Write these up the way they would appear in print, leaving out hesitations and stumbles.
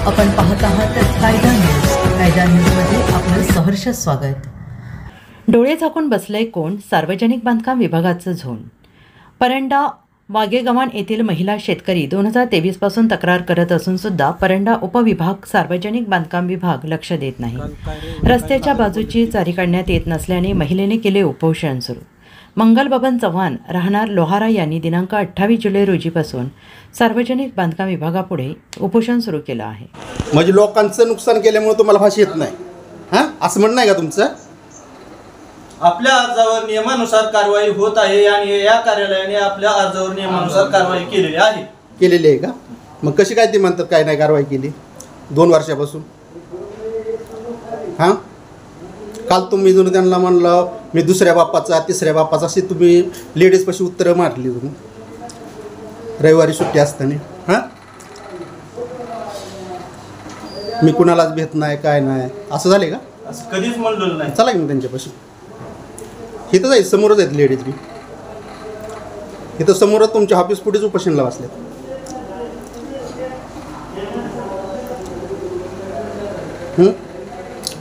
आपण पाहत आहात कायदा न्यूज. कायदा न्यूजमध्ये आपलं सहर्ष स्वागत. डोळे झाकून बसलंय कोण? सार्वजनिक बांधकाम विभागाचं झोन. परंडा वागेगव्हाण येथील महिला शेतकरी 2023 पासून तक्रार करत असून सुद्धा परंडा उपविभाग सार्वजनिक बांधकाम विभाग लक्ष देत नाही. रस्त्याच्या बाजूची चारी काढण्यात येत नसल्याने महिलेने केले उपोषण सुरू. मंगल बबन चव्हाण राहणार लोहारा यांनी दिनांक 28 जुलै रोजीपासून सार्वजनिक बांधकाम विभागापुढे उपोषण सुरू केलं आहे. म्हणजे लोकांचं नुकसान केल्यामुळे तुम्हाला फाशी येत नाही, हां असं म्हणणं आहे का तुमचं? आपल्या अर्जावर नियमानुसार कारवाई होत आहे आणि या कार्यालयाने आपल्या अर्जावर नियमानुसार कारवाई केलेली आहे का? मग कशी काय ते म्हणतात काय नाही कारवाई केली 2 वर्षापासून? हां काल तुम्ही जर त्यांना म्हणलं मी दुसऱ्या बाप्पाचा तिसऱ्या बाप्पाचा अशी तुम्ही लेडीजपाशी उत्तरं मारली तुम्ही रविवारी सुट्टी असताना. हां मी कुणालाच भेट नाही काय नाही असं झाले का? असं कधीच म्हणलेलं नाही. चला की मग त्यांच्यापाशी इथं जाईल समोरच आहेत लेडीज बी इथं समोरच तुमच्या ऑफिस पुढेच उपोषणला बसले.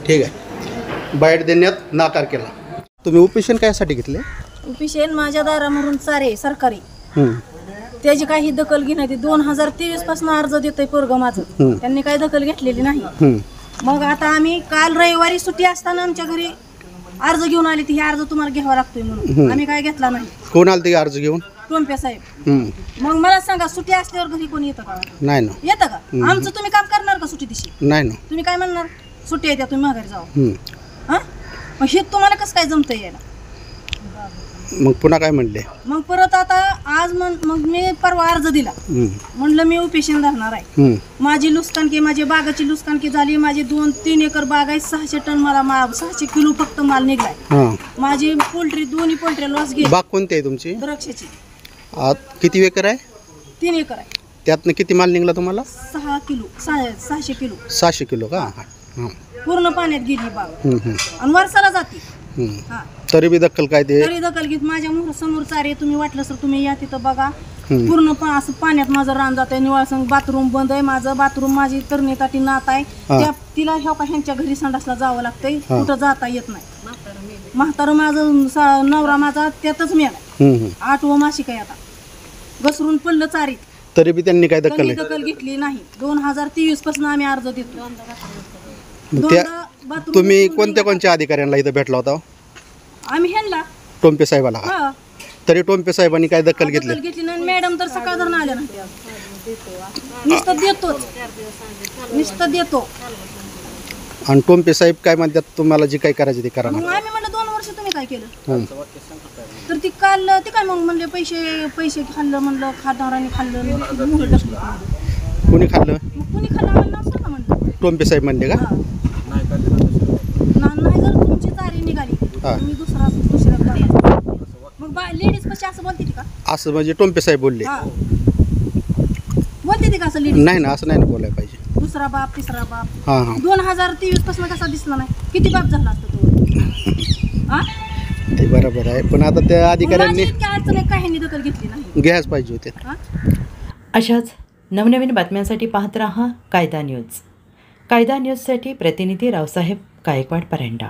ठीक आहे. बाईट देण्यात नाकार केला. तुम्ही उपोषण कायसाठी घेतले? उपोषण माझ्या दारामधून चारे सरकारी त्याची काही दखल घेण्यात 2023 पासून अर्ज देतोय पोरग माझं, त्यांनी काही दखल घेतलेली नाही. मग आता आम्ही काल रविवारी सुट्टी असताना आमच्या घरी अर्ज घेऊन आली. ती अर्ज तुम्हाला घ्यावा लागतोय म्हणून आम्ही काय घेतला नाही. कोण आलं ते अर्ज घेऊन? टोंपे साहेब. मग मला सांगा सुट्टी असल्यावर घरी कोणी येतं का? नाही ना. येतं का? आमचं तुम्ही काम करणार का सुट्टी दिवशी? नाही ना. तुम्ही काय म्हणणार सुट्टी आहे त्या तुम्ही माघारी जाऊ. हां मग हे तुम्हाला कसं काय जमतं यायला? मग पुन्हा काय म्हणले? मग परत आता आज मग मी परवा अर्ज दिला. म्हणलं मी उपोषण धरणार आहे. माझी नुकसानकी माझी बागाची नुकसानकी झाली. माझी 2-3 एकर बाग आहे. 600 टन मला 600 किलो फक्त माल निघलाय. माझी पोल्ट्री दोन्ही पोल्ट्री लॉस गेली. बाग कोणती आहे तुमची? द्राक्षाची. किती एकर आहे? 3 एकर आहे. त्यातनं किती माल निघला तुम्हाला? 6 किलो 600 किलो. 600 किलो का? पूर्ण पाण्यात गेली बाग आणि वर्षाला जाते. तरी बी दखल काय ते? तरी दखल घेत माझ्या समोर चारे तुम्ही वाटलं सर तुम्ही या तिथं बघा. पूर्ण असं पाण्यात माझं रान जात आहे. निवाळ संघ बाथरूम बंद आहे. माझं बाथरूम माझी तरणीताटी नात आहे. त्या तिला ह्यांच्या घरी संडासला जावं लागतंय. कुठं जाता येत नाही. म्हातारं माझं नवरा माझा त्यातच मेला. 8व मासिक आहे आता. घसरून पडलं चारीत. तरी बी त्यांनी काय दखल घेतली नाही. 2023 पासून आम्ही अर्ज देतो. तुम्ही कोणत्या अधिकाऱ्यांना इथं भेटला होता? आम्ही ह्यांना टोंपे साहेबाला. तरी टोंपे साहेबांनी काय दखल घेतली नाही. मॅडम तर सकाळ धरून आल्या नाही. नुसतं देतो. आणि टोंपे साहेब काय म्हणतात तुम्हाला जे काय करायचं ते करा? मग आम्ही म्हणलं 2 वर्ष तुम्ही काय केलं? तर ती काल ते काय मग म्हणले पैसे खाल्लं. म्हणलं खाणाऱ्याने खाल्लं. कोणी खाल्लं? कोणी खाल्लं नसतं ना म्हणलं. टोंपे साहेब म्हणले का? नाही जर तुमची चारी निघाली तुम्ही दुसऱ्या मग लेडीज कशी असं बोलते का? असं म्हणजे टोंपे साहेब बोलले बोलते का असं लेडीज? नाही ना, असं नाही ना बोलायला पाहिजे. दुसरा बाप तिसरा बाप. 2023 पासून कसा दिसला नाही? किती बाप झाला असतो तो? ते बरोबर आहे. पण आता त्या अधिकाऱ्यांनी काही दखल घेतली नाही. घ्यायच पाहिजे होते. अशाच नवनवीन बातम्यांसाठी पाहत रहा कायदा न्यूज. कायदा न्यूजसाठी प्रतिनिधी रावसाहेब गायकवाड परंडा.